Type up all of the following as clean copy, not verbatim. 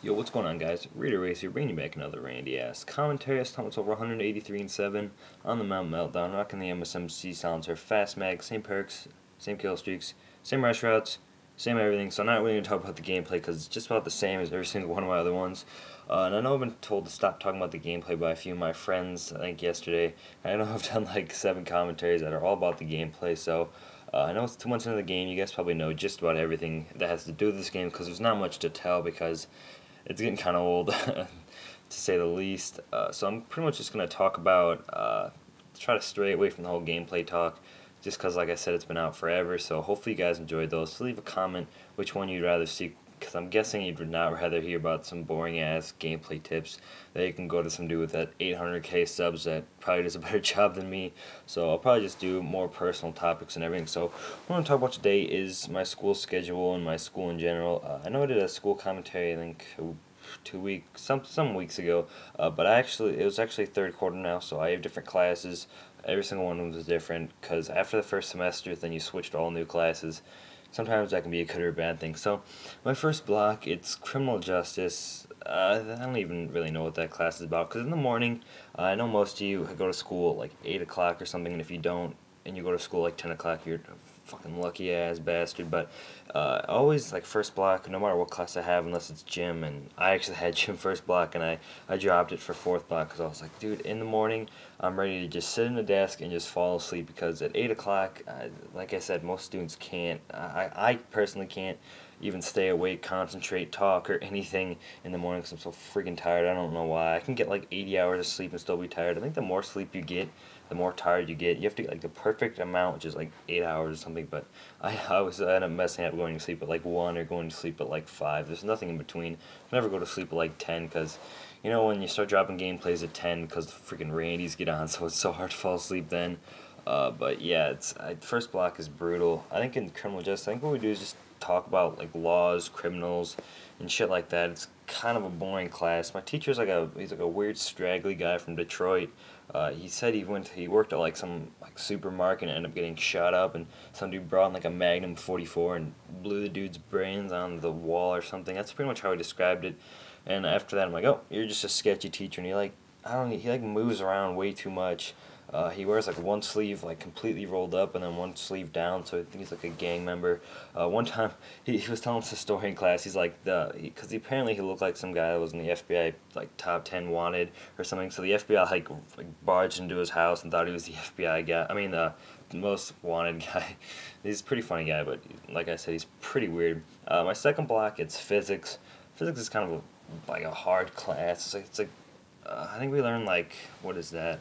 Yo, what's going on, guys? Raider Race here, bringing you back another Randy-ass commentary. This time it's over 183 and 7 on the Mount Meltdown, rocking the MSMC silencer, fast mag, same perks, same kill streaks, same rush routes, same everything. So I'm not really going to talk about the gameplay because it's just about the same as every single one of my other ones. And I know I've been told to stop talking about the gameplay by a few of my friends, I think yesterday. I know I've done like 7 commentaries that are all about the gameplay, so I know it's 2 months into the game. You guys probably know just about everything that has to do with this game because there's not much to tell because it's getting kind of old, to say the least. So I'm pretty much just going to talk about, try to stray away from the whole gameplay talk, just because, like I said, it's been out forever. So hopefully you guys enjoyed those. So leave a comment which one you'd rather see, because I'm guessing you'd not rather hear about some boring-ass gameplay tips that you can go to some dude with that 800k subs that probably does a better job than me. So I'll probably just do more personal topics and everything. So what I'm going to talk about today is my school schedule and my school in general. I know I did a school commentary, I think, 2 weeks, some weeks ago, but it was actually third quarter now, so I have different classes. Every single one was different, because after the first semester, then you switch to all new classes. Sometimes that can be a good or a bad thing. So my first block, it's criminal justice. I don't even really know what that class is about, because in the morning, I know most of you go to school at like 8 o'clock or something, and if you don't, and you go to school like 10 o'clock, you're a fucking lucky ass bastard. But always like first block, no matter what class I have, unless it's gym, and I actually had gym first block, and I dropped it for fourth block because I was like, dude, in the morning I'm ready to just sit in the desk and just fall asleep, because at 8 o'clock, like I said, most students can't. I personally can't even stay awake, concentrate, talk, or anything in the morning because I'm so freaking tired. I don't know why. I can get like 80 hours of sleep and still be tired. I think the more sleep you get, the more tired you get. You have to get like the perfect amount, which is like 8 hours or something, but I end up messing up going to sleep at like 1 or going to sleep at like 5. There's nothing in between. I never go to sleep at like 10 because, you know, when you start dropping gameplays at 10 because the freaking Randys get on, so it's so hard to fall asleep then. But yeah, first block is brutal. I think in criminal justice, I think what we do is just talk about like laws, criminals, and shit like that. It's kind of a boring class. My teacher's he's like a weird straggly guy from Detroit. He said he worked at like some like supermarket and ended up getting shot up, and some dude brought in like a Magnum 44 and blew the dude's brains on the wall or something. That's pretty much how he described it. And after that, I'm like, oh, you're just a sketchy teacher. And he like moves around way too much. He wears like one sleeve like completely rolled up and then one sleeve down, so I think he's like a gang member. One time he was telling us a story in class. He's like because apparently he looked like some guy that was in the FBI like top 10 wanted or something. So the FBI like barged into his house and thought he was the FBI guy. I mean the most wanted guy. He's a pretty funny guy, but like I said, he's pretty weird. My second block, it's physics. Physics is kind of like a hard class. It's like I think we learn like, what is that?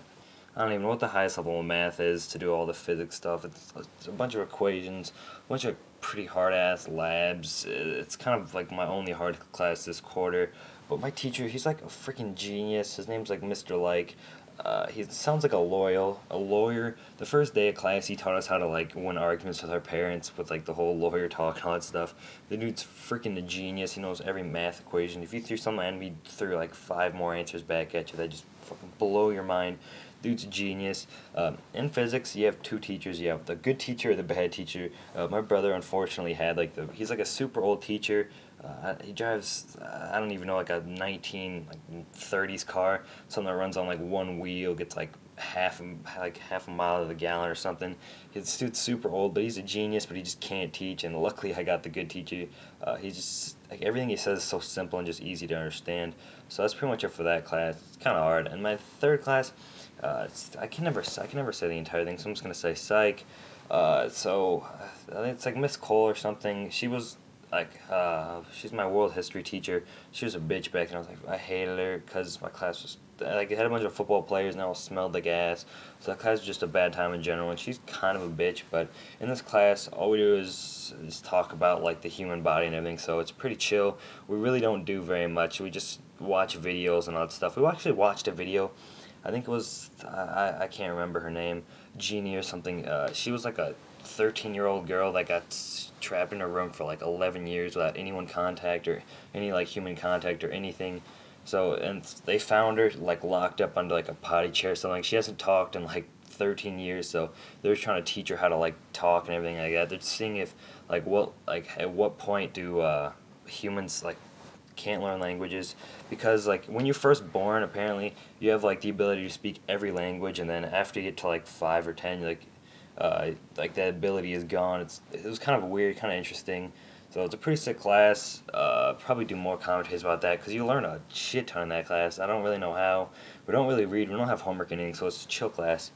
I don't even know what the highest level of math is to do all the physics stuff. It's a bunch of equations, a bunch of pretty hard-ass labs. It's kind of like my only hard class this quarter. But my teacher, he's like a freaking genius. His name's like Mr. Like. He sounds like a lawyer. The first day of class, he taught us how to like win arguments with our parents with like the whole lawyer talk and all that stuff. The dude's freaking a genius. He knows every math equation. If you threw something at me, threw like 5 more answers back at you, that just fucking blow your mind. Dude's a genius. In physics, you have 2 teachers. You have the good teacher or the bad teacher. My brother, unfortunately, had like he's like a super old teacher. He drives, I don't even know, like a 1930s car, something that runs on like one wheel, gets like half a mile to the gallon or something. His dude's super old, but he's a genius, but he just can't teach. And luckily, I got the good teacher. He just like everything he says is so simple and just easy to understand. So that's pretty much it for that class. It's kind of hard. And my third class, I can never say the entire thing, so I'm just gonna say psych. I think it's like Miss Cole or something. She was like, she's my world history teacher. She was a bitch back then. I was like, I hated her because my class was like, it had a bunch of football players and they all smelled like ass. So that class was just a bad time in general. And she's kind of a bitch, but in this class, all we do is talk about like the human body and everything. So it's pretty chill. We really don't do very much. We just watch videos and all that stuff. We actually watched a video. I think it was, I can't remember her name, Jeannie or something. She was like a 13-year-old girl that got trapped in a room for like 11 years without anyone contact or any like human contact or anything. So, and they found her like locked up under like a potty chair or something. She hasn't talked in like 13 years, so they're trying to teach her how to like talk and everything like that. They're seeing if like at what point do humans like can't learn languages, because like when you're first born, apparently you have like the ability to speak every language, and then after you get to like 5 or 10, you're like that ability is gone. It was kind of weird, kind of interesting. So it's a pretty sick class. Probably do more commentaries about that, because you learn a shit ton in that class. I don't really know how. We don't really read. We don't have homework anything, so it's a chill class.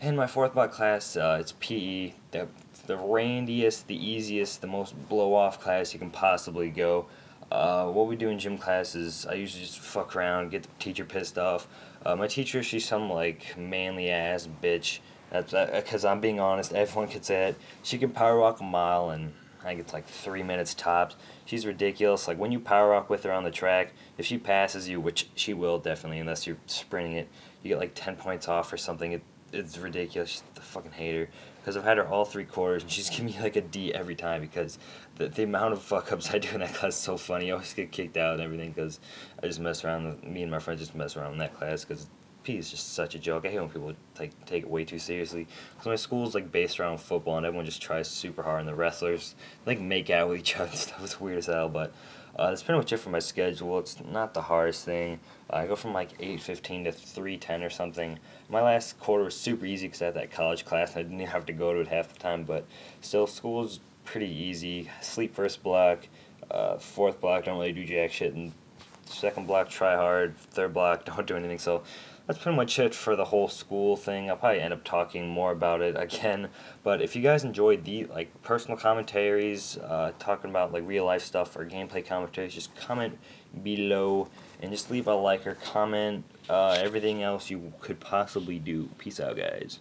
And my fourth block class, it's PE. The randiest, the easiest, the most blow-off class you can possibly go. What we do in gym class is I usually just fuck around, get the teacher pissed off. My teacher, she's some like manly ass bitch. That's because I'm being honest, everyone could say it. She can power walk a mile in, I think it's like 3 minutes tops. She's ridiculous. Like when you power walk with her on the track, if she passes you, which she will definitely, unless you're sprinting it, you get like 10 points off or something. It's ridiculous. I fucking hate her, because I've had her all 3 quarters and she's giving me like a D every time, because the amount of fuck ups I do in that class is so funny. I always get kicked out and everything because I just mess around. Me and my friends just mess around in that class, because PE is just such a joke. I hate when people take it way too seriously. Because my school's like based around football and everyone just tries super hard, and the wrestlers like make out with each other and stuff. It's weird as hell, but that's pretty much it for my schedule. It's not the hardest thing. I go from like 8:15 to 3:10 or something. My last quarter was super easy because I had that college class and I didn't have to go to it half the time, but still, school's pretty easy. Sleep first block, fourth block, don't really do jack shit, and second block, try hard, third block, don't do anything. So that's pretty much it for the whole school thing. I'll probably end up talking more about it again, but if you guys enjoyed the like personal commentaries, talking about like real life stuff or gameplay commentaries, just comment below and just leave a like or comment everything else you could possibly do. Peace out, guys.